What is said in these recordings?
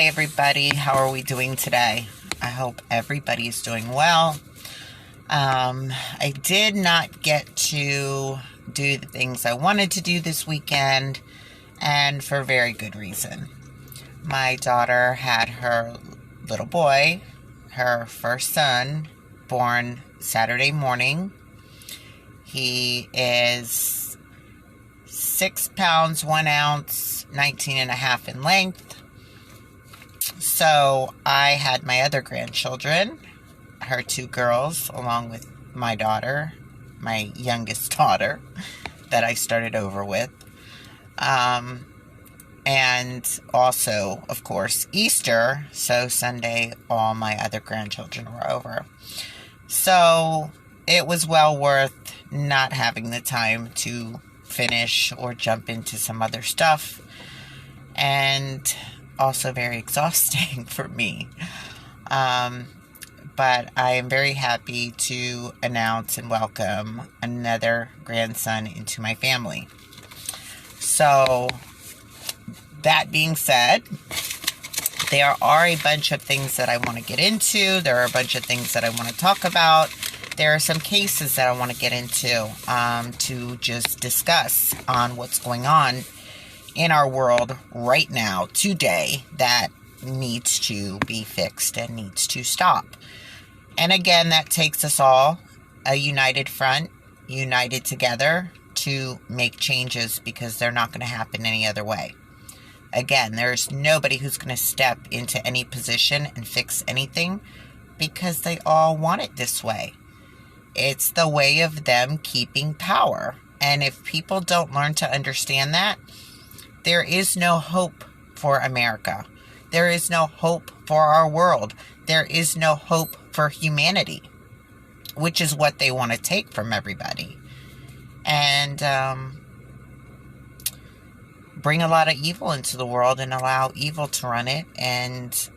Hi, everybody. How are we doing today? I hope everybody is doing well. I did not get to do the things I wanted to do this weekend, and for very good reason. My daughter had her little boy, her first son, born Saturday morning. He is 6 pounds, 1 ounce, 19 and a half in length. So I had my other grandchildren, her 2 girls, along with my daughter, my youngest daughter, that I started over with. And also, of course, Easter. So Sunday, all my other grandchildren were over. So it was well worth not having the time to finish or jump into some other stuff. And also very exhausting for me. But I am very happy to announce and welcome another grandson into my family. So, that being said, there are a bunch of things that I want to get into. There are a bunch of things that I want to talk about. There are some cases that I want to get into to just discuss on what's going on in our world right now, today, that needs to be fixed and needs to stop. And again, that takes us all, a united front, united together to make changes, because they're not going to happen any other way. Again, there's nobody who's going to step into any position and fix anything, because they all want it this way. It's the way of them keeping power. And if people don't learn to understand that, there is no hope for America. There is no hope for our world. There is no hope for humanity, which is what they want to take from everybody. And bring a lot of evil into the world and allow evil to run it, and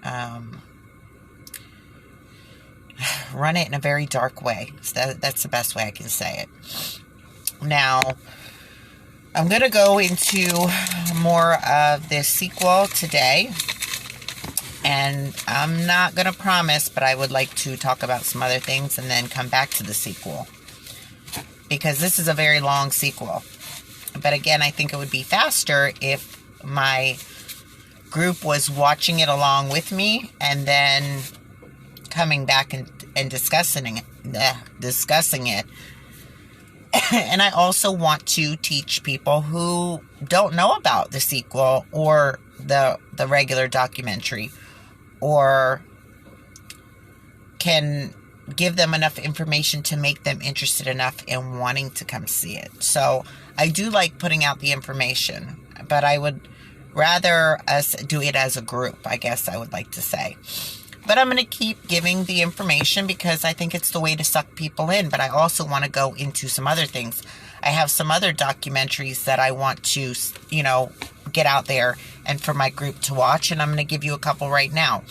run it in a very dark way. So that's the best way I can say it. Now, I'm going to go into more of this sequel today, and I'm not going to promise, but I would like to talk about some other things and then come back to the sequel, because this is a very long sequel. But again, I think it would be faster if my group was watching it along with me and then coming back and discussing it. And I also want to teach people who don't know about the sequel or the regular documentary, or can give them enough information to make them interested enough in wanting to come see it. So I do like putting out the information, but I would rather us do it as a group, I guess I would like to say. But I'm going to keep giving the information because I think it's the way to suck people in. But I also want to go into some other things. I have some other documentaries that I want to, get out there and for my group to watch. And I'm going to give you a couple right now.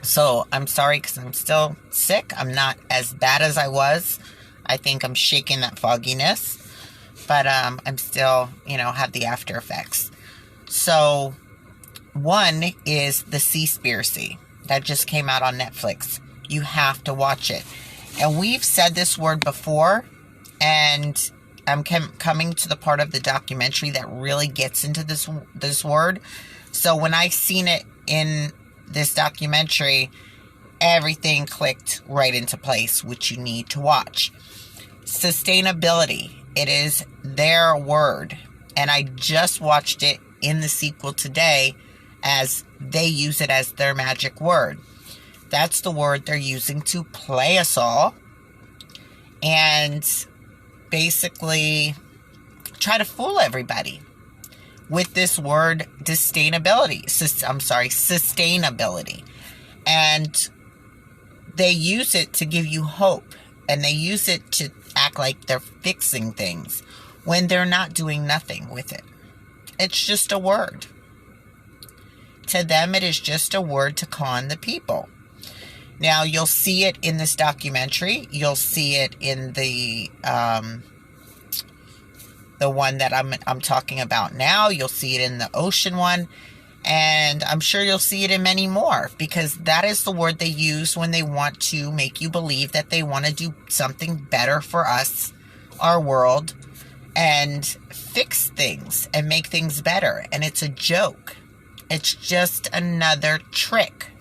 So I'm sorry because I'm still sick. I'm not as bad as I was. I think I'm shaking that fogginess. But I'm still, have the after effects. So one is The Seaspiracy. That just came out on Netflix. You have to watch it. And we've said this word before, and I'm coming to the part of the documentary that really gets into this word. So when I seen it in this documentary, everything clicked right into place, which you need to watch. Sustainability. It is their word. And I just watched it in the sequel today, as they use it as their magic word. That's the word they're using to play us all and basically try to fool everybody with this word sustainability. And they use it to give you hope, and they use it to act like they're fixing things when they're not doing nothing with it. It's just a word. To them, it is just a word to con the people. Now, you'll see it in this documentary. You'll see it in the one that I'm talking about now. You'll see it in the ocean one. And I'm sure you'll see it in many more, because that is the word they use when they want to make you believe that they want to do something better for us, our world, and fix things and make things better. And it's a joke. It's just another trick.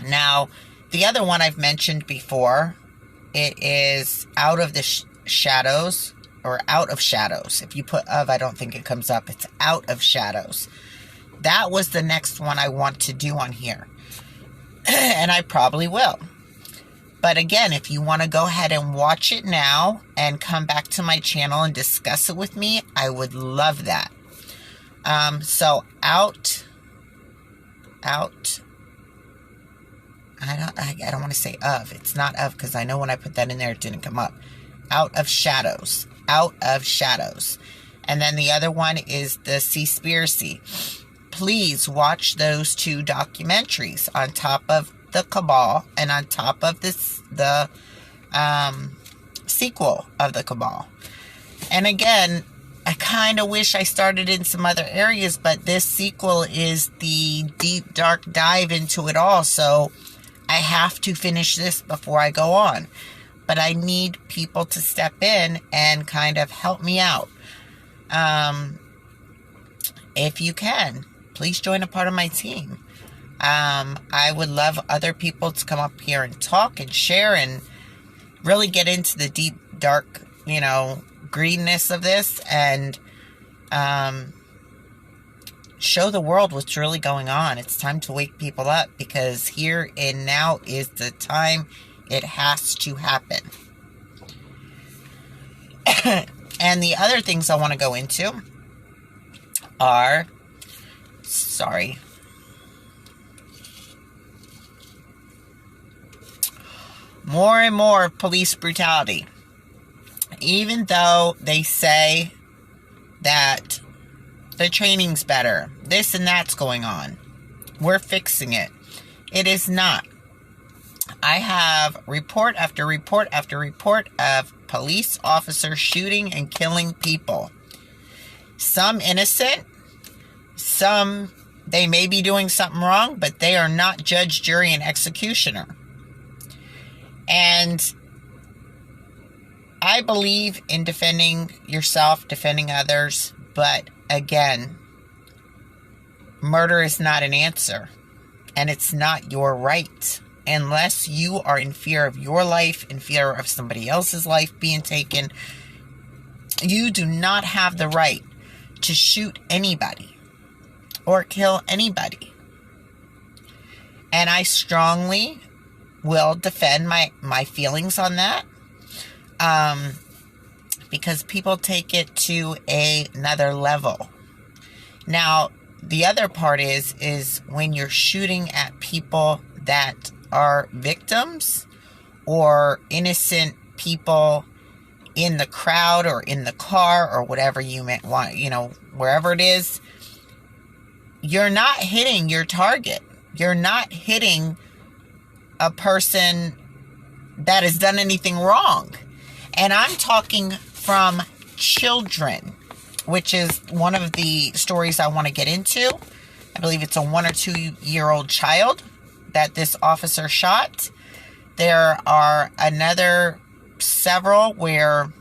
Now, the other one I've mentioned before, it is out of the shadows, or out of shadows. If you put of, I don't think it comes up. It's out of shadows. That was the next one I want to do on here. And I probably will. But again, if you want to go ahead and watch it now and come back to my channel and discuss it with me, I would love that. So out. I don't want to say of. It's not of, because I know when I put that in there, it didn't come up. Out of shadows. Out of shadows. And then the other one is the Seaspiracy. Please watch those two documentaries on top of the Cabal and on top of the sequel of the Cabal. And again, I kind of wish I started in some other areas, but this sequel is the deep, dark dive into it all. So I have to finish this before I go on. But I need people to step in and kind of help me out. If you can, please join a part of my team. I would love other people to come up here and talk and share and really get into the deep, dark, greenness of this, and show the world what's really going on. It's time to wake people up, because here and now is the time it has to happen. And the other things I want to go into are, more and more police brutality. Even though they say that the training's better, this and that's going on, we're fixing it. It is not. I have report after report after report of police officers shooting and killing people. Some innocent, some they may be doing something wrong, but they are not judge, jury, and executioner. And I believe in defending yourself, defending others, but again, murder is not an answer, and it's not your right. Unless you are in fear of your life, in fear of somebody else's life being taken, you do not have the right to shoot anybody or kill anybody. And I strongly will defend my feelings on that, because people take it to another level. Now, the other part is when you're shooting at people that are victims or innocent people in the crowd or in the car or whatever you might want, wherever it is, you're not hitting your target. You're not hitting a person that has done anything wrong. And I'm talking from children, which is one of the stories I want to get into. I believe it's a 1 or 2 year old child that this officer shot. There are another several where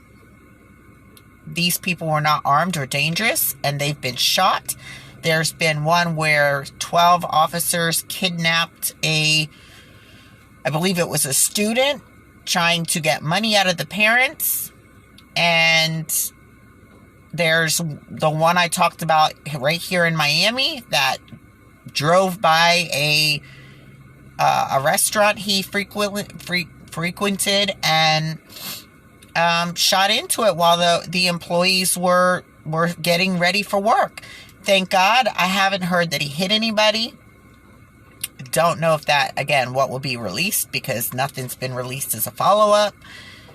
these people were not armed or dangerous and they've been shot. There's been one where 12 officers kidnapped I believe it was a student trying to get money out of the parents. And there's the one I talked about right here in Miami that drove by a restaurant he frequented and shot into it while the employees were getting ready for work. Thank God I haven't heard that he hit anybody. Don't know if that, again, what will be released, because nothing's been released as a follow-up.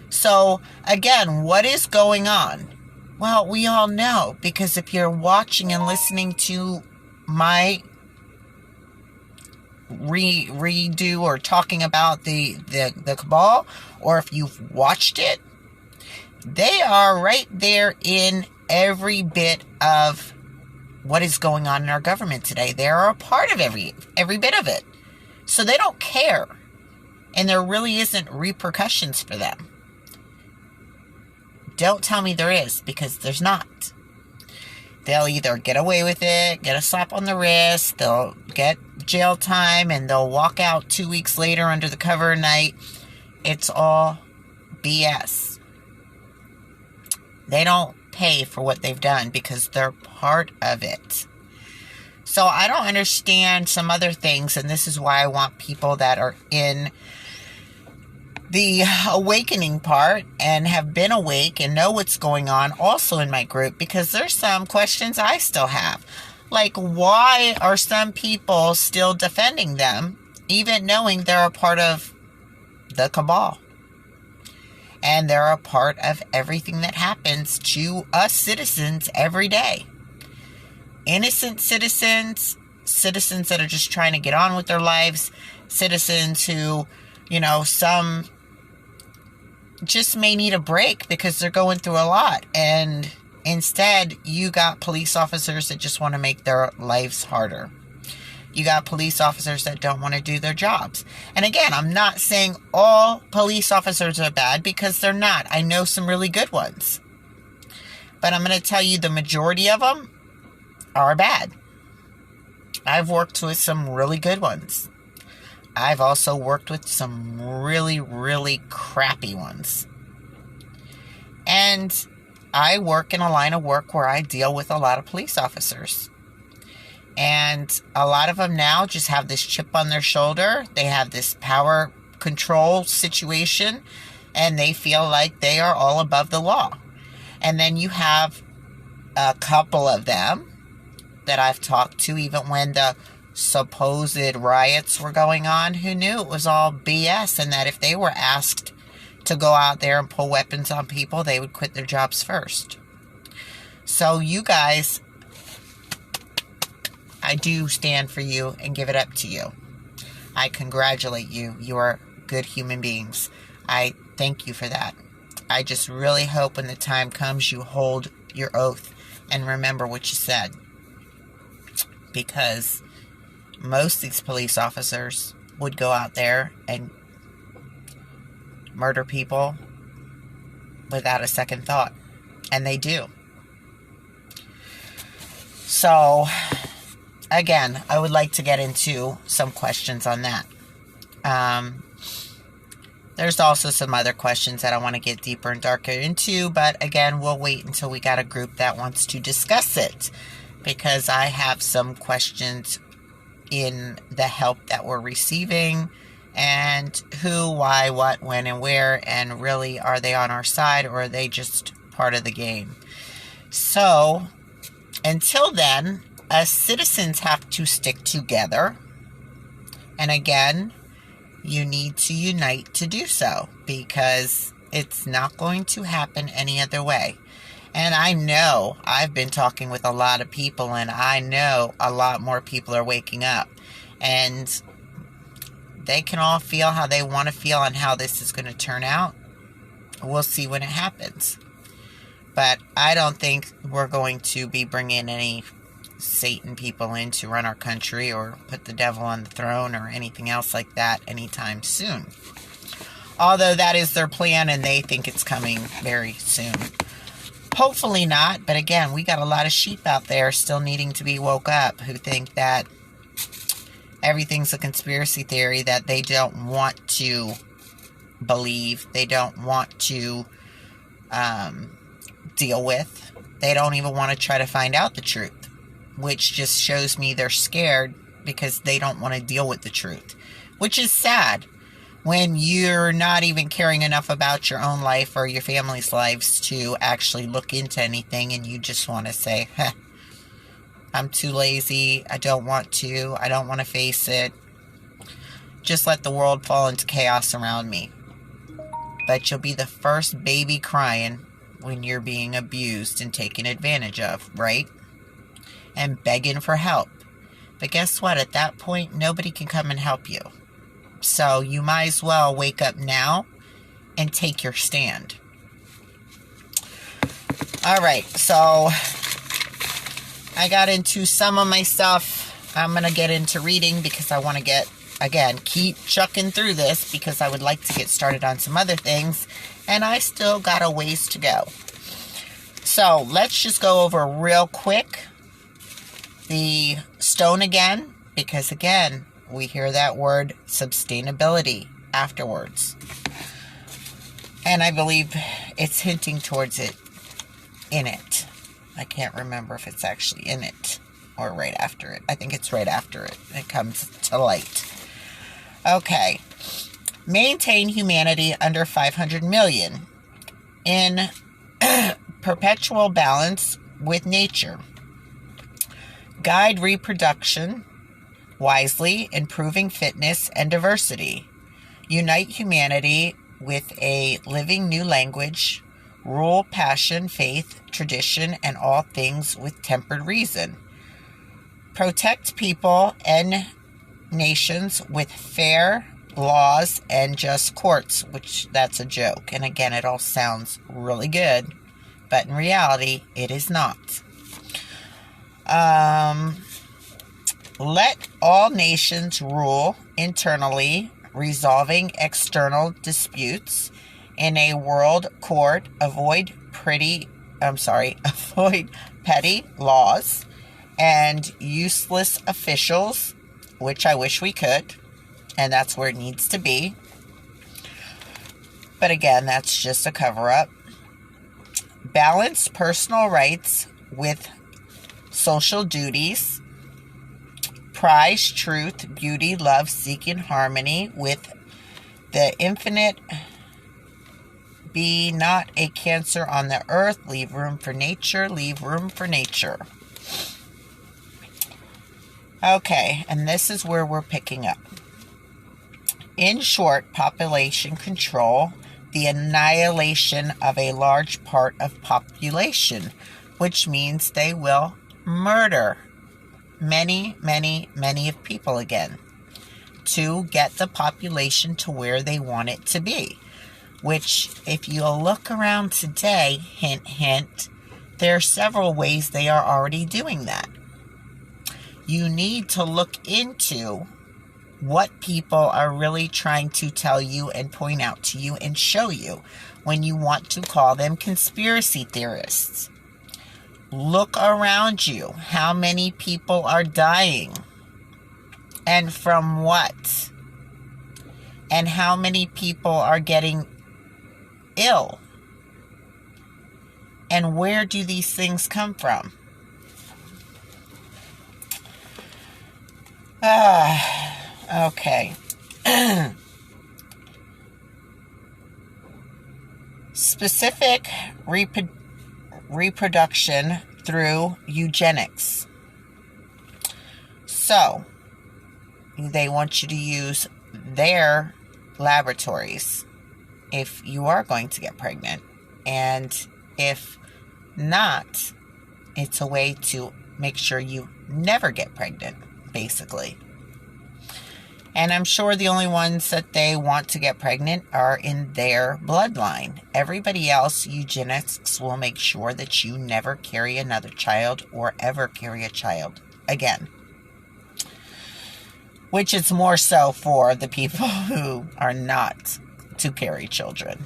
So, again, what is going on? Well, we all know, because if you're watching and listening to my redo or talking about the Cabal, or if you've watched it, they are right there in every bit of what is going on in our government today. They are a part of every bit of it. So they don't care. And there really isn't repercussions for them. Don't tell me there is, because there's not. They'll either get away with it, get a slap on the wrist, they'll get jail time, and they'll walk out 2 weeks later under the cover of night. It's all BS. They don't pay for what they've done because they're part of it. So I don't understand some other things, and this is why I want people that are in the awakening part and have been awake and know what's going on also in my group, because there's some questions I still have. Like, why are some people still defending them, even knowing they're a part of the cabal? And they're a part of everything that happens to us citizens every day. Innocent citizens, citizens that are just trying to get on with their lives, citizens who, some just may need a break because they're going through a lot. And instead, you got police officers that just want to make their lives harder. You got police officers that don't want to do their jobs. And again, I'm not saying all police officers are bad, because they're not. I know some really good ones. But I'm going to tell you the majority of them are bad. I've worked with some really good ones. I've also worked with some really, really crappy ones. And I work in a line of work where I deal with a lot of police officers. And a lot of them now just have this chip on their shoulder. They have this power control situation, and they feel like they are all above the law. And then you have a couple of them that I've talked to, even when the supposed riots were going on, who knew it was all BS, and that if they were asked to go out there and pull weapons on people, they would quit their jobs first. So you guys, I do stand for you and give it up to you. I congratulate you. You are good human beings. I thank you for that. I just really hope when the time comes you hold your oath and remember what you said. Because most of these police officers would go out there and murder people without a second thought. And they do. So, again, I would like to get into some questions on that. There's also some other questions that I want to get deeper and darker into. But again, we'll wait until we got a group that wants to discuss it. Because I have some questions in the help that we're receiving, and who, why, what, when, and where, and really, are they on our side, or are they just part of the game? So, until then, us citizens have to stick together, and again, you need to unite to do so, because it's not going to happen any other way. And I know I've been talking with a lot of people, and I know a lot more people are waking up. And they can all feel how they want to feel on how this is going to turn out. We'll see when it happens. But I don't think we're going to be bringing any Satan people in to run our country or put the devil on the throne or anything else like that anytime soon. Although that is their plan, and they think it's coming very soon. Hopefully not, but again, we got a lot of sheep out there still needing to be woke up who think that everything's a conspiracy theory that they don't want to believe, they don't want to deal with. They don't even want to try to find out the truth, which just shows me they're scared because they don't want to deal with the truth, which is sad. When you're not even caring enough about your own life or your family's lives to actually look into anything, and you just want to say, I'm too lazy, I don't want to face it. Just let the world fall into chaos around me. But you'll be the first baby crying when you're being abused and taken advantage of, right? And begging for help. But guess what? At that point, nobody can come and help you. So you might as well wake up now and take your stand. All right, so I got into some of my stuff. I'm going to get into reading because I want to keep chucking through this because I would like to get started on some other things. And I still got a ways to go. So let's just go over real quick the stone again. Because again, we hear that word sustainability afterwards. And I believe it's hinting towards it in it. I can't remember if it's actually in it or right after it. I think it's right after it. It comes to light. Okay. Maintain humanity under 500 million in perpetual balance with nature. Guide reproduction wisely, improving fitness and diversity. Unite humanity with a living new language. Rule passion, faith, tradition, and all things with tempered reason. Protect people and nations with fair laws and just courts, which that's a joke. And again, it all sounds really good, but in reality, it is not. Let all nations rule internally, resolving external disputes in a world court. Avoid petty laws and useless officials, which I wish we could, and that's where it needs to be. But again, that's just a cover-up. Balance personal rights with social duties. Prize truth, beauty, love, seeking harmony with the infinite. Be not a cancer on the earth. Leave room for nature. Leave room for nature. Okay, and this is where we're picking up. In short, population control, the annihilation of a large part of population, which means they will murder many of people again to get the population to where they want it to be. Which, if you look around today, hint, hint, there are several ways they are already doing that. You need to look into what people are really trying to tell you and point out to you and show you when you want to call them conspiracy theorists. Look around you. How many people are dying? And from what? And how many people are getting ill? And where do these things come from? Okay. Specific reproduction through eugenics. So, they want you to use their laboratories if you are going to get pregnant. And if not, it's a way to make sure you never get pregnant, basically. And I'm sure the only ones that they want to get pregnant are in their bloodline. Everybody else, eugenics will make sure that you never carry another child or ever carry a child again. Which is more so for the people who are not to carry children.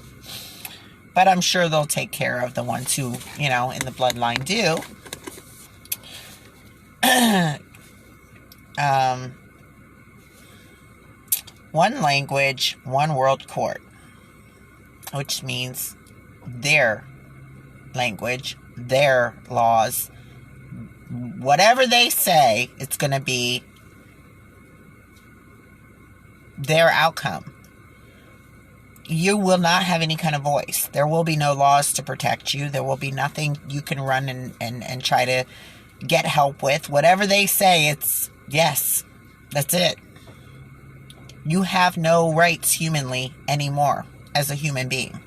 But I'm sure they'll take care of the ones who, in the bloodline do. One language, one world court, which means their language, their laws, whatever they say, it's going to be their outcome. You will not have any kind of voice. There will be no laws to protect you. There will be nothing you can run and try to get help with. Whatever they say, it's yes, that's it. You have no rights humanly anymore as a human being.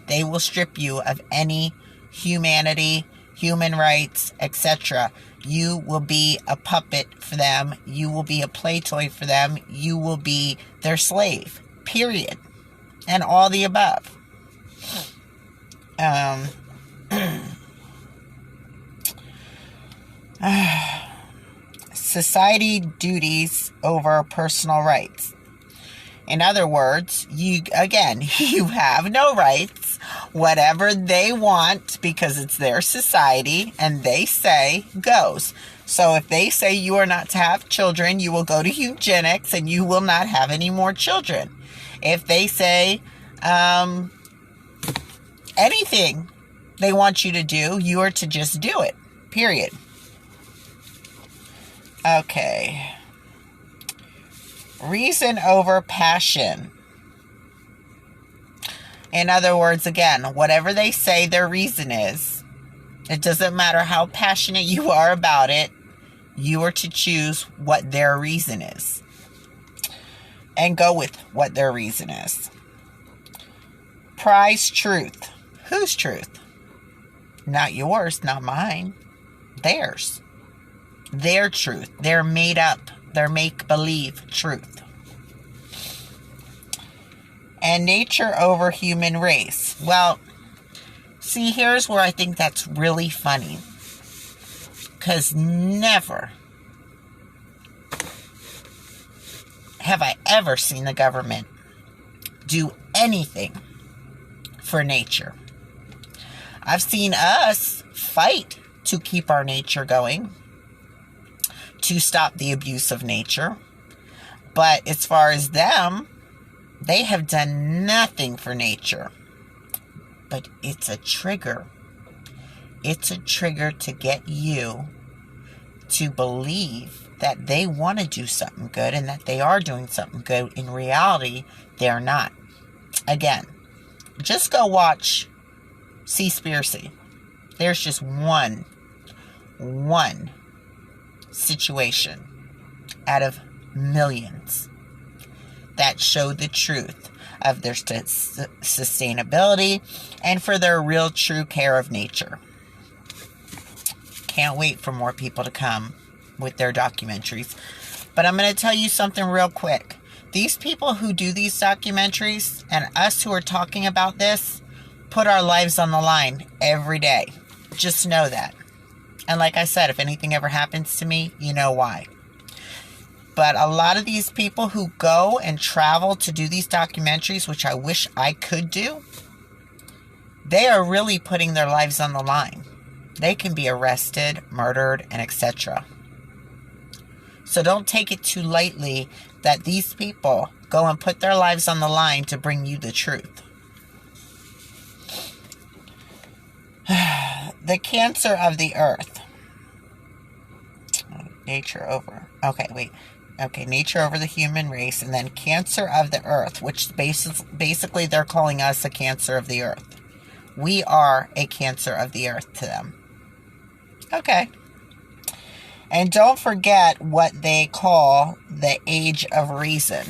They will strip you of any humanity, human rights, etc. You will be a puppet for them. You will be a play toy for them. You will be their slave, period. And all the above. Society duties over personal rights. In other words, you have no rights. Whatever they want, because it's their society and they say goes. So if they say you are not to have children, you will go to eugenics and you will not have any more children. If they say anything they want you to do, you are to just do it. Period. Okay. Reason over passion. In other words, again, whatever they say their reason is, it doesn't matter how passionate you are about it, you are to choose what their reason is. And go with what their reason is. Prize truth. Whose truth? Not yours, not mine. Theirs. Their truth. Their made up, their make-believe truth. And nature over human race. Well, see, here's where I think that's really funny. Because never have I ever seen the government do anything for nature. I've seen us fight to keep our nature going, to stop the abuse of nature. But as far as them, they have done nothing for nature. But it's a trigger. It's a trigger to get you to believe that they want to do something good and that they are doing something good. In reality, they're not. Again, just go watch Seaspiracy. There's just one situation out of millions that show the truth of their sustainability and for their real true care of nature. Can't wait for more people to come with their documentaries. But I'm going to tell you something real quick. These people who do these documentaries and us who are talking about this put our lives on the line every day. Just know that. And like I said, if anything ever happens to me, you know why. But a lot of these people who go and travel to do these documentaries, which I wish I could do, they are really putting their lives on the line. They can be arrested, murdered, and etc. So don't take it too lightly that these people go and put their lives on the line to bring you the truth. The cancer of the earth. Nature over. Nature over the human race, and then cancer of the earth, which basically they're calling us a cancer of the earth. We are a cancer of the earth to them. Okay. And don't forget what they call the age of reason.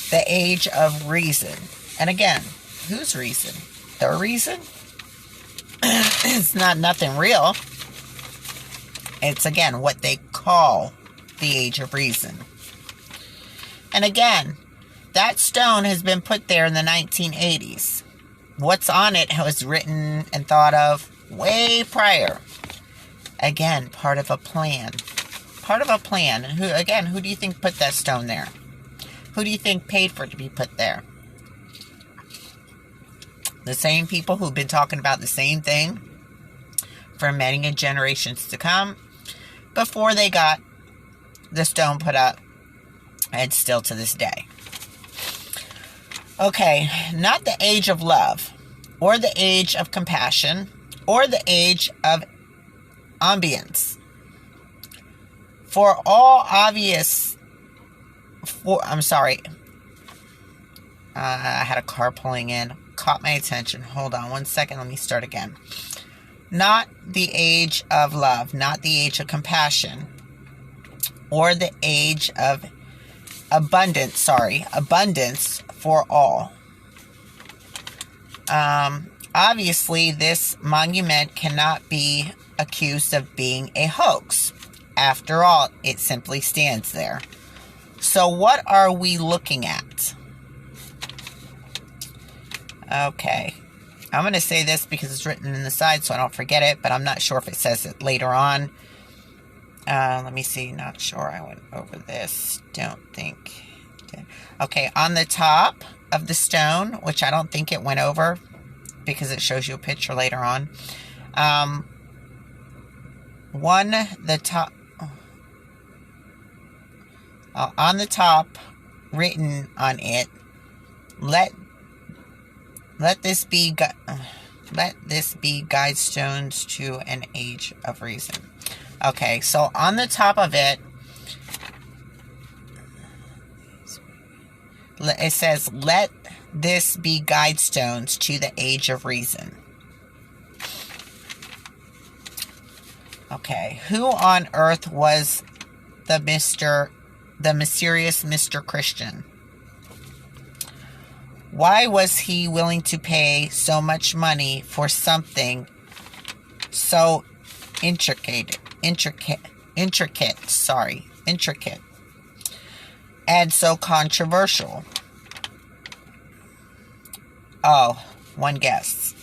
The age of reason. And again, whose reason? Their reason? It's not nothing real. It's, again, what they call the age of reason. And again, that stone has been put there in the 1980s. What's on it was written and thought of way prior. Again, part of a plan. Part of a plan. And who do you think put that stone there? Who do you think paid for it to be put there? The same people who've been talking about the same thing for many generations to come before they got the stone put up, and still to this day. Okay, not the age of love, or the age of compassion, or the age of ambience. For all obvious... I had a car pulling in. Caught my attention. Hold on one second. Let me start again. Not the age of love. Not the age of compassion. Or the age of abundance. Abundance for all. Obviously, this monument cannot be accused of being a hoax. After all, it simply stands there. So what are we looking at? Okay. I'm going to say this because it's written in the side so I don't forget it, but I'm not sure if it says it later on. Let me see. Not sure I went over this. Don't think. Okay, on the top of the stone, which I don't think it went over because it shows you a picture later on. On the top, written on it, let this be guide stones to an age of reason. Okay, so on the top of it, it says, let this be guide stones to the age of reason. Okay, who on earth was the mysterious Mr. Christian? Why was he willing to pay so much money for something so intricate, and so controversial? Oh, one guess.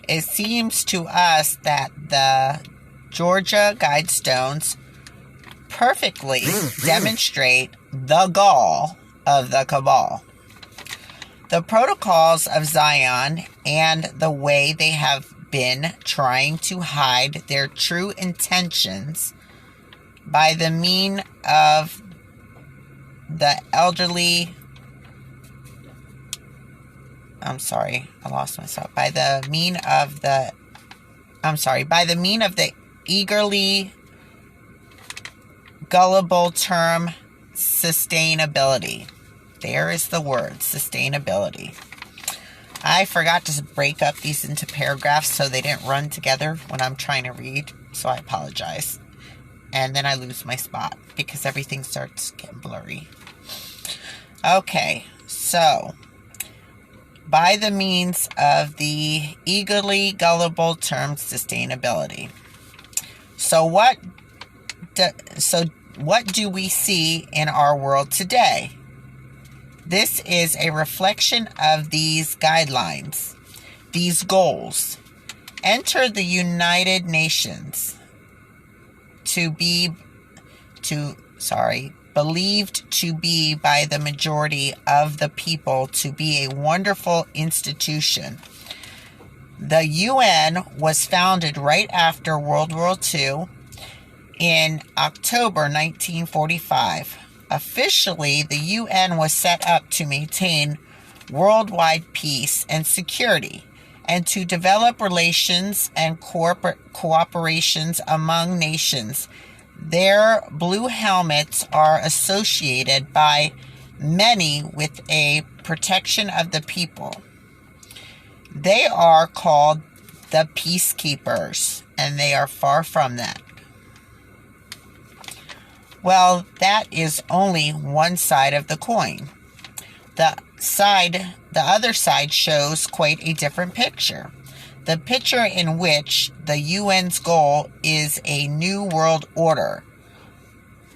It seems to us that the Georgia Guidestones perfectly demonstrate the gall of the cabal. The protocols of Zion and the way they have been trying to hide their true intentions by the mean of the elderly. I'm sorry, I lost myself. By the mean of the eagerly gullible term sustainability. There is the word, sustainability. I forgot to break up these into paragraphs so they didn't run together when I'm trying to read, so I apologize. And then I lose my spot because everything starts getting blurry. Okay, so by the means of the eagerly gullible term sustainability. So what do we see in our world today? This is a reflection of these guidelines, these goals. Enter the United Nations believed to be by the majority of the people to be a wonderful institution. The UN was founded right after World War II in October 1945. Officially, the UN was set up to maintain worldwide peace and security and to develop relations and cooperations among nations. Their blue helmets are associated by many with a protection of the people. They are called the peacekeepers, and they are far from that. Well, that is only one side of the coin. The other side shows quite a different picture. The picture in which the UN's goal is a new world order,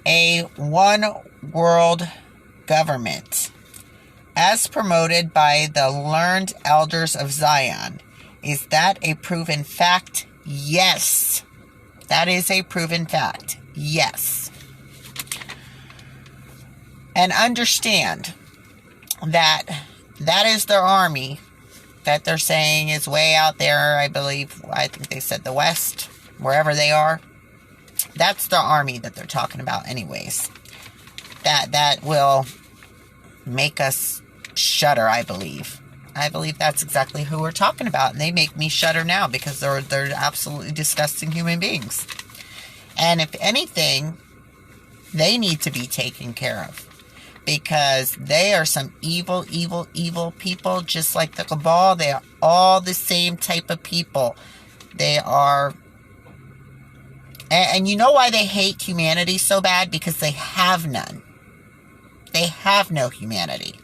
a one world government, as promoted by the learned elders of Zion. Is that a proven fact? Yes. That is a proven fact. Yes. And understand that is their army that they're saying is way out there. I think they said the West, wherever they are. That's the army that they're talking about anyways. That will make us shudder, I believe. I believe that's exactly who we're talking about. And they make me shudder now because they're absolutely disgusting human beings. And if anything, they need to be taken care of. Because they are some evil, evil, evil people, just like the cabal. They are all the same type of people. They are... And you know why they hate humanity so bad? Because they have none. They have no humanity.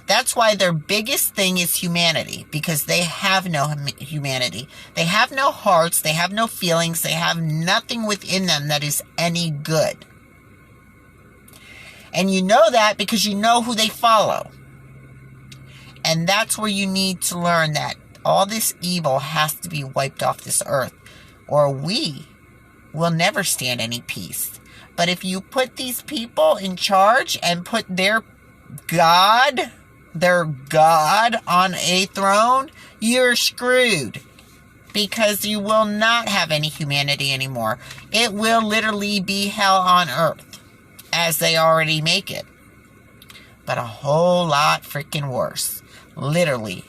That's why their biggest thing is humanity. Because they have no humanity. They have no hearts. They have no feelings. They have nothing within them that is any good. And you know that because you know who they follow. And that's where you need to learn that all this evil has to be wiped off this earth. Or we will never stand any peace. But if you put these people in charge and put their God on a throne, you're screwed. Because you will not have any humanity anymore. It will literally be hell on earth, as they already make it. But a whole lot freaking worse. Literally,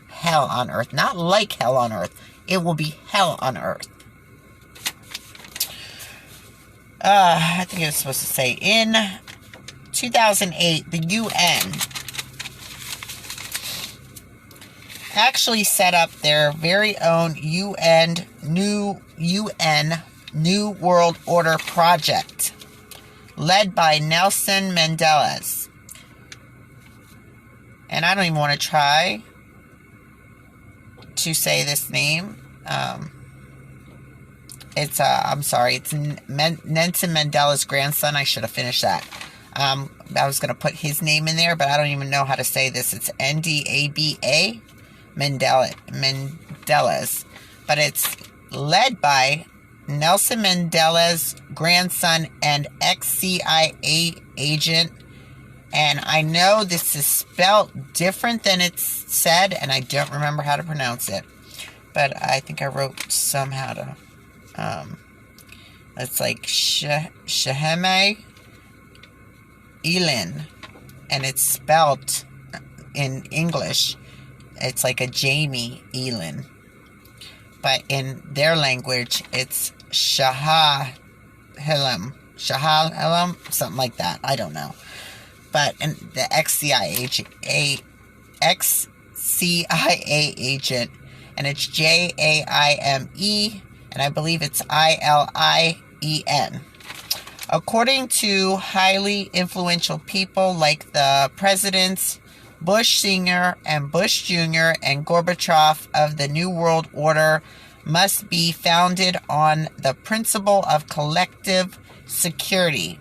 hell on earth. Not like hell on earth. It will be hell on earth. I think it was supposed to say, in 2008, the UN actually set up their very own New World Order project, led by Nelson Mandela. And I don't even want to try to say this name. It's Nelson Mandela's grandson. I should have finished that. I was going to put his name in there, but I don't even know how to say this. It's Ndaba Mandela's. But it's led by Nelson Mandela's grandson and ex-CIA agent. And I know this is spelled different than it's said, and I don't remember how to pronounce it. But I think I wrote somehow to... it's like Shaheme Elin, and it's spelled in English. It's like a Jamie Elin, but in their language, it's Shahalam, something like that. I don't know. But in the ex-CIA agent, and it's Jaime. And I believe it's ILIEN. According to highly influential people like the presidents Bush Sr. and Bush Jr. and Gorbachev of the New World Order must be founded on the principle of collective security.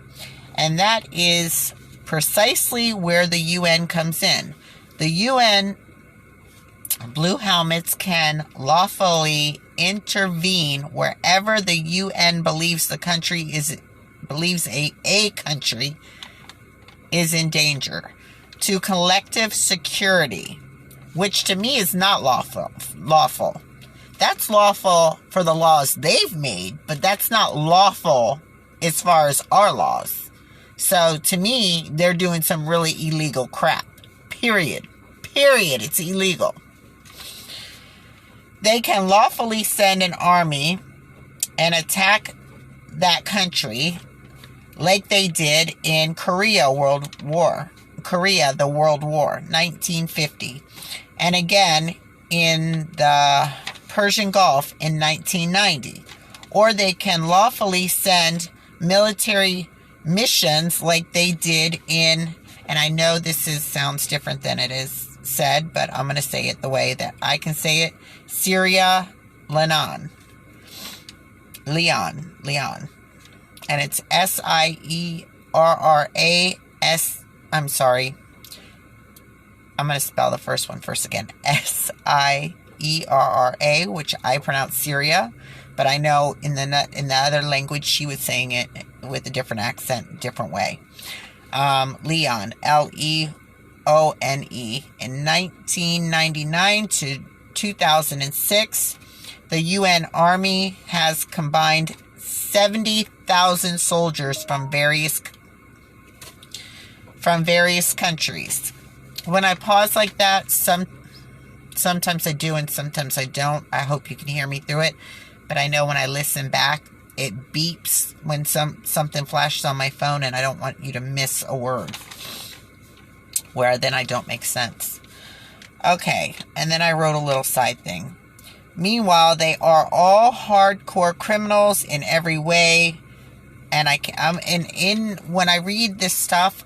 And that is precisely where the UN comes in. The UN Blue Helmets can lawfully intervene wherever the UN believes a country is in danger, to collective security, which to me is not lawful. That's lawful for the laws they've made, but that's not lawful as far as our laws. So to me, they're doing some really illegal crap. Period. It's illegal. They can lawfully send an army and attack that country like they did in the World War, 1950. And again, in the Persian Gulf in 1990. Or they can lawfully send military missions like they did in, and I know this sounds different than it is said, but I'm going to say it the way that I can say it. Syria, Leon. And it's SIERRAS. I'm sorry. I'm going to spell the first one first again. SIERRA, which I pronounce Syria. But I know in the other language, she was saying it with a different accent, different way. Leon, Leone. In 1999 to 2006, the UN Army has combined 70,000 soldiers from various countries. When I pause like that, sometimes I do and sometimes I don't. I hope you can hear me through it. But I know when I listen back, it beeps when something flashes on my phone, and I don't want you to miss a word where then I don't make sense. Okay, and then I wrote a little side thing. Meanwhile, they are all hardcore criminals in every way, and when I read this stuff,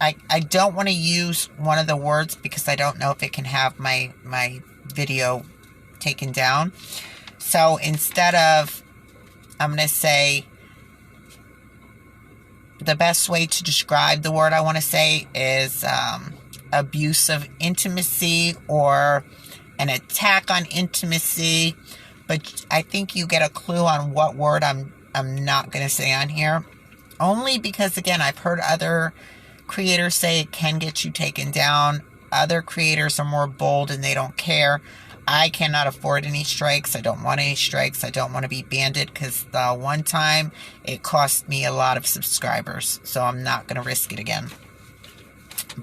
I don't want to use one of the words because I don't know if it can have my video taken down. So instead of, I'm going to say, the best way to describe the word I want to say is abuse of intimacy or an attack on intimacy. But I think you get a clue on what word I'm I'm not going to say on here. Only because, again, I've heard other creators say it can get you taken down. Other creators are more bold and they don't care. I cannot afford any strikes. I don't want any strikes. I don't want to be banned because the one time it cost me a lot of subscribers. So I'm not going to risk it again.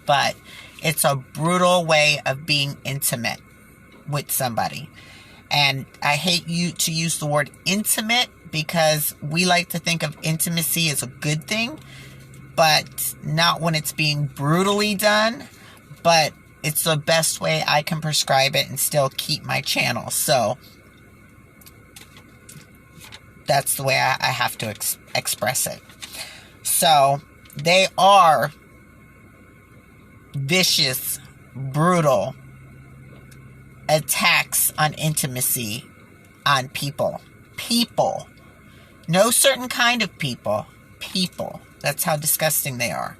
But it's a brutal way of being intimate with somebody. And I hate you to use the word intimate because we like to think of intimacy as a good thing, but not when it's being brutally done. But it's the best way I can prescribe it and still keep my channel. So that's the way I have to express it. So they are vicious, brutal attacks on intimacy on people. People. No certain kind of people. People. That's how disgusting they are.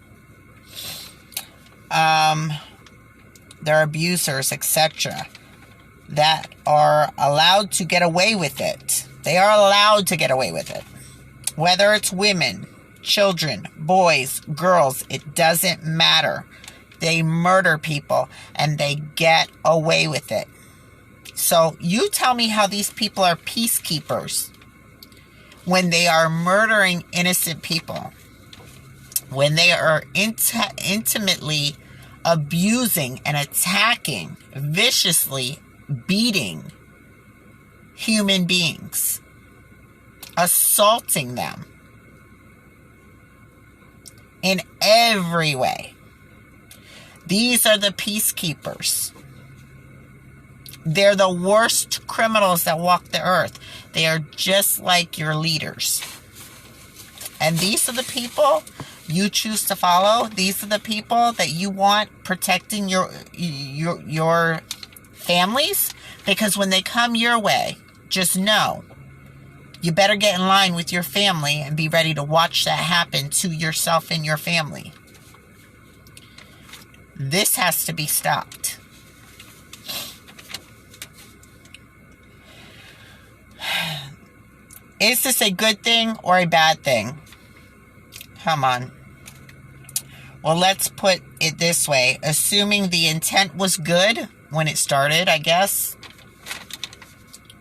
They're abusers, etc. that are allowed to get away with it. They are allowed to get away with it. Whether it's women, children, boys, girls, it doesn't matter. They murder people and they get away with it. So you tell me how these people are peacekeepers when they are murdering innocent people, when they are intimately abusing and attacking, viciously beating human beings, assaulting them in every way. These are the peacekeepers. They're the worst criminals that walk the earth. They are just like your leaders. And these are the people you choose to follow. These are the people that you want protecting your families. Because when they come your way, just know you better get in line with your family and be ready to watch that happen to yourself and your family. This has to be stopped. Is this a good thing or a bad thing? Come on. Well, let's put it this way. Assuming the intent was good when it started, I guess.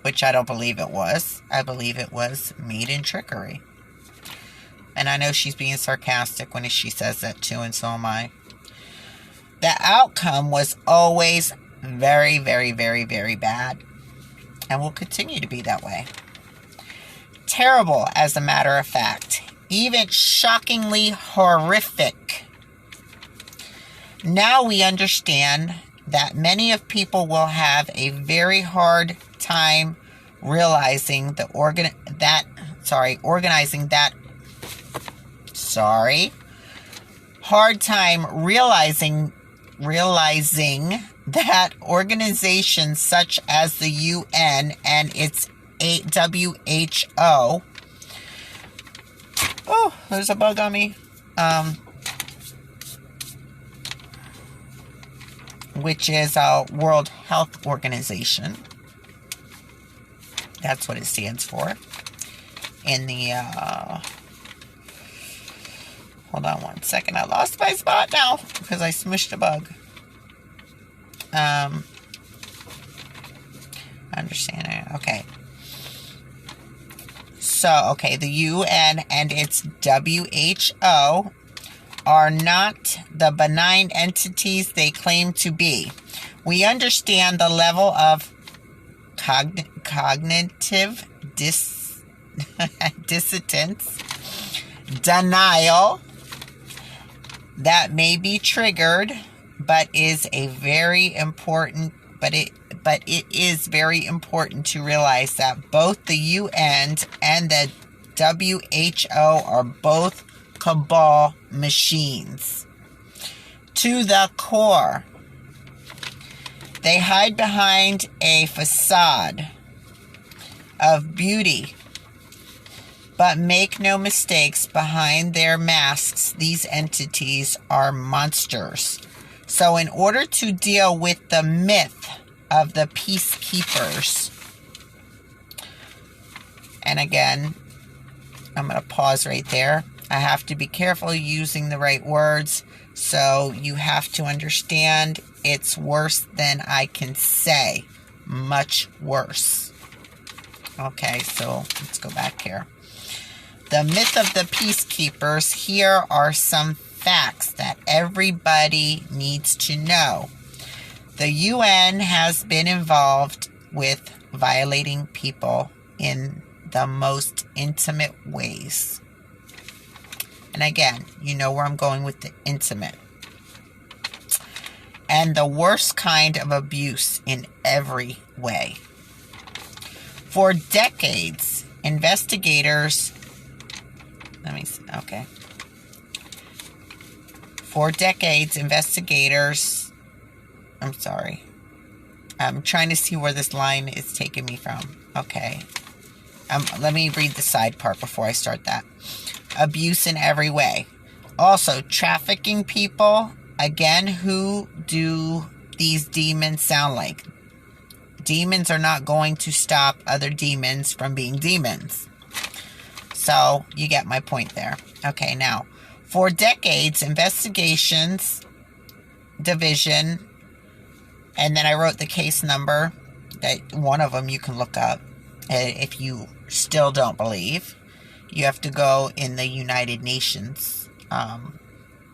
Which I don't believe it was. I believe it was made in trickery. And I know she's being sarcastic when she says that too, and so am I. The outcome was always very, very, very, very bad. And will continue to be that way. Terrible, as a matter of fact. Even shockingly horrific. Now we understand that many of people will have a very hard time realizing hard time realizing that organizations such as the UN and its WHO. Oh, there's a bug on me. Which is a World Health Organization. That's what it stands for. In the, hold on one second. I lost my spot now because I smushed a bug. Understanding. Okay. So, okay, the UN and its WHO are not the benign entities they claim to be. We understand the level of cognitive dissonance, denial that may be triggered, but it is very important to realize that both the UN and the WHO are both cabal machines. To the core. They hide behind a facade of beauty, but make no mistakes, behind their masks, these entities are monsters. So in order to deal with the myth of the peacekeepers, and again, I'm going to pause right there. I have to be careful using the right words. So you have to understand it's worse than I can say. Much worse. Okay, so let's go back here. The myth of the peacekeepers. Here are some facts that everybody needs to know. The UN has been involved with violating people in the most intimate ways. And again, you know where I'm going with the intimate. And the worst kind of abuse in every way. For decades, investigators... For decades, investigators... I'm sorry. I'm trying to see where this line is taking me from. Okay. Let me read the side part before I start that. Abuse in every way. Also, trafficking people. Again, who do these demons sound like? Demons are not going to stop other demons from being demons. So, you get my point there. Okay, now, for decades, investigations division, and then I wrote the case number, that one of them you can look up. If you still don't believe, you have to go in the United Nations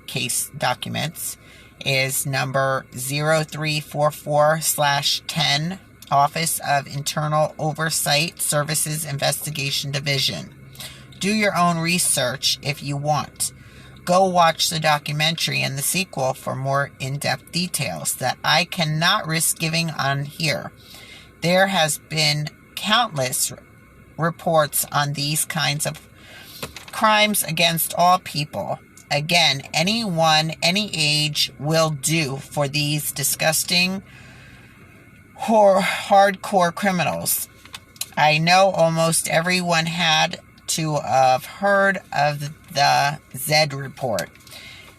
case documents, is number 0344/10, Office of Internal Oversight Services Investigation Division. Do your own research if you want. Go watch the documentary and the sequel for more in-depth details that I cannot risk giving on here. There has been countless reports on these kinds of crimes against all people. Again, anyone, any age will do for these disgusting, hardcore criminals. I know almost everyone had to have heard of the Z report.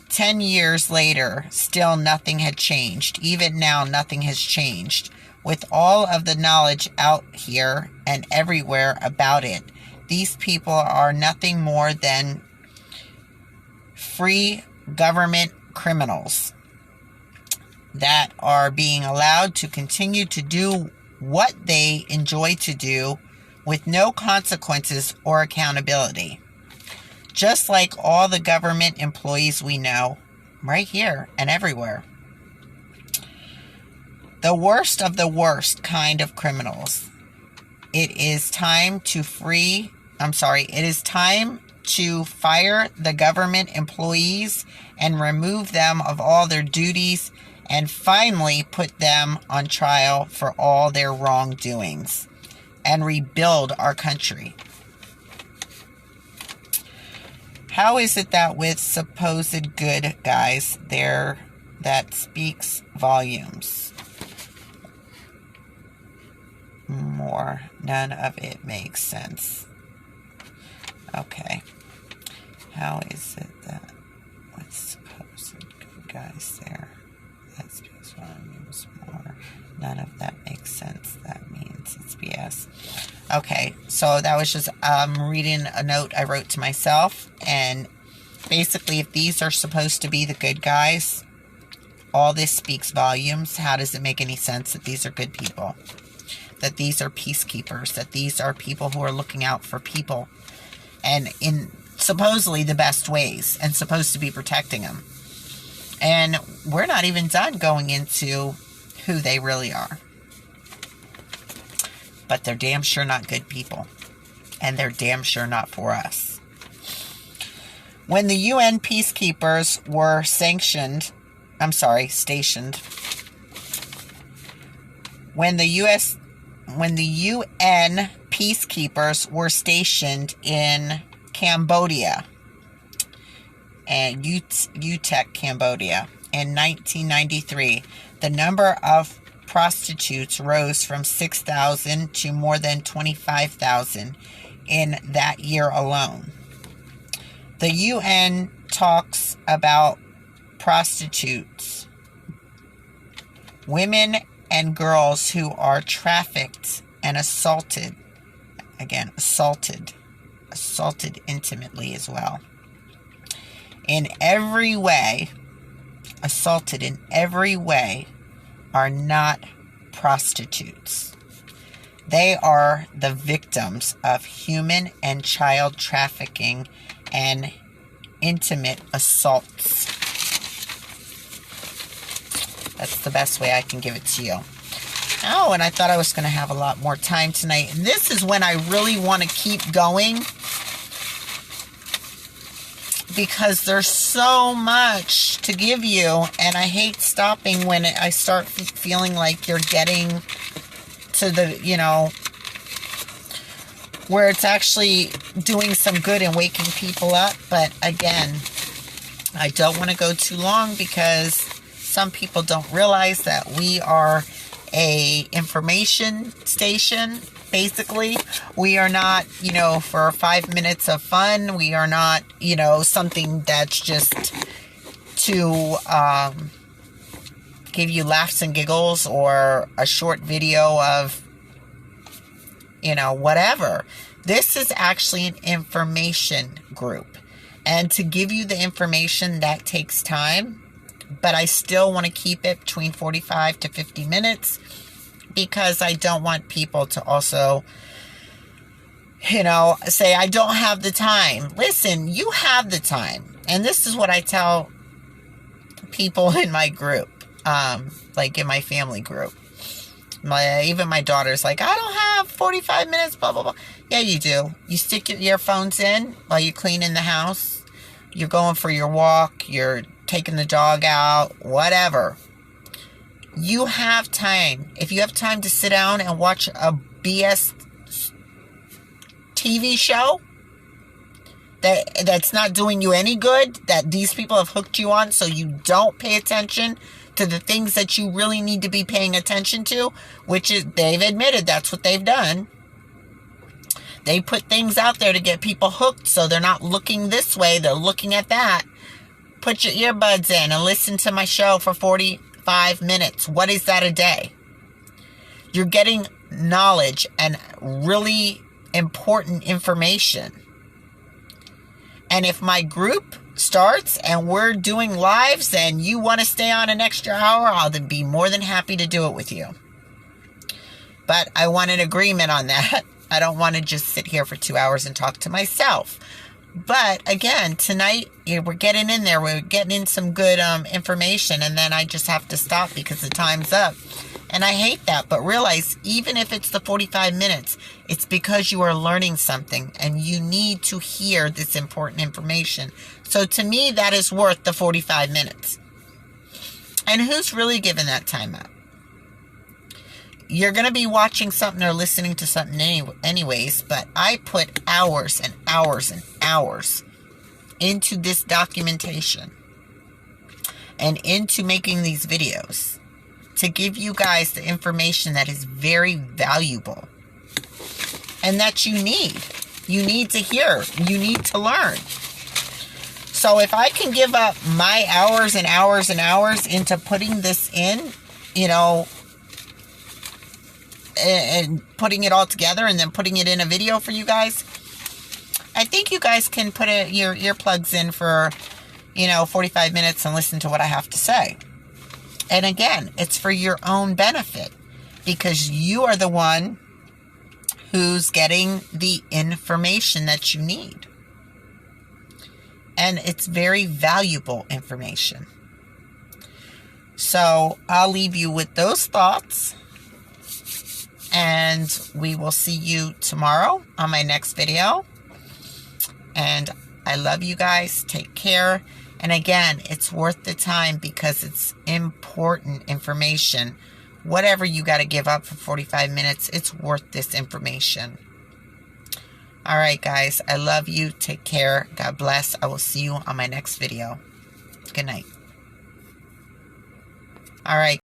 10 years later, still nothing had changed. Even now, nothing has changed. With all of the knowledge out here and everywhere about it, these people are nothing more than free government criminals that are being allowed to continue to do what they enjoy to do with no consequences or accountability. Just like all the government employees we know, right here and everywhere. The worst of the worst kind of criminals. It is time to fire the government employees and remove them of all their duties and finally put them on trial for all their wrongdoings and rebuild our country. How is it that with supposed good guys there, that speaks volumes? More. None of it makes sense. Okay. How is it that with supposed good guys there, that speaks volumes? More. None of that makes sense. That means it's BS. Okay, so that was just reading a note I wrote to myself. And basically, if these are supposed to be the good guys, all this speaks volumes. How does it make any sense that these are good people? That these are peacekeepers? That these are people who are looking out for people and in supposedly the best ways and supposed to be protecting them. And we're not even done going into who they really are. But they're damn sure not good people. And they're damn sure not for us. When the UN peacekeepers were stationed. When the UN peacekeepers were stationed in Cambodia and Utek, Cambodia in 1993, the number of prostitutes rose from 6,000 to more than 25,000 in that year alone. The UN talks about prostitutes, women and girls who are trafficked and assaulted. Again, assaulted assaulted intimately as well. In every way, assaulted in every way, are not prostitutes. They are the victims of human and child trafficking and intimate assaults. That's the best way I can give it to you. Oh, and I thought I was going to have a lot more time tonight. And this is when I really want to keep going, because there's so much to give you, and I hate stopping when I start feeling like you're getting to the, where it's actually doing some good and waking people up. But again, I don't want to go too long, because some people don't realize that we are a information station. Basically, we are not, for 5 minutes of fun. We are not, something that's just to give you laughs and giggles, or a short video of, whatever. This is actually an information group. And to give you the information, that takes time. But I still want to keep it between 45 to 50 minutes, because I don't want people to also, say, I don't have the time. Listen, you have the time. And this is what I tell people in my group, like in my family group. Even my daughter's like, I don't have 45 minutes, blah, blah, blah. Yeah, you do. You stick your earphones in while you're cleaning the house. You're going for your walk. You're taking the dog out, whatever. You have time. If you have time to sit down and watch a BS TV show that's not doing you any good, that these people have hooked you on so you don't pay attention to the things that you really need to be paying attention to, which is, they've admitted that's what they've done. They put things out there to get people hooked, so they're not looking this way, they're looking at that. Put your earbuds in and listen to my show for 45 minutes. What is that a day? You're getting knowledge and really important information. And if my group starts and we're doing lives and you want to stay on an extra hour, I'll then be more than happy to do it with you. But I want an agreement on that. I don't want to just sit here for 2 hours and talk to myself. But again, tonight, we're getting in there. We're getting in some good information, and then I just have to stop because the time's up. And I hate that, but realize, even if it's the 45 minutes, it's because you are learning something, and you need to hear this important information. So to me, that is worth the 45 minutes. And who's really giving that time up? You're going to be watching something or listening to something anyways, but I put hours and hours and hours into this documentation and into making these videos to give you guys the information that is very valuable and that you need. You need to hear. You need to learn. So if I can give up my hours and hours and hours into putting this in, and putting it all together and then putting it in a video for you guys, I think you guys can put your earplugs in for, 45 minutes and listen to what I have to say. And again, it's for your own benefit, because you are the one who's getting the information that you need. And it's very valuable information. So I'll leave you with those thoughts. And we will see you tomorrow on my next video. And I love you guys. Take care. And again, it's worth the time because it's important information. Whatever you got to give up for 45 minutes, it's worth this information. All right, guys. I love you. Take care. God bless. I will see you on my next video. Good night. All right.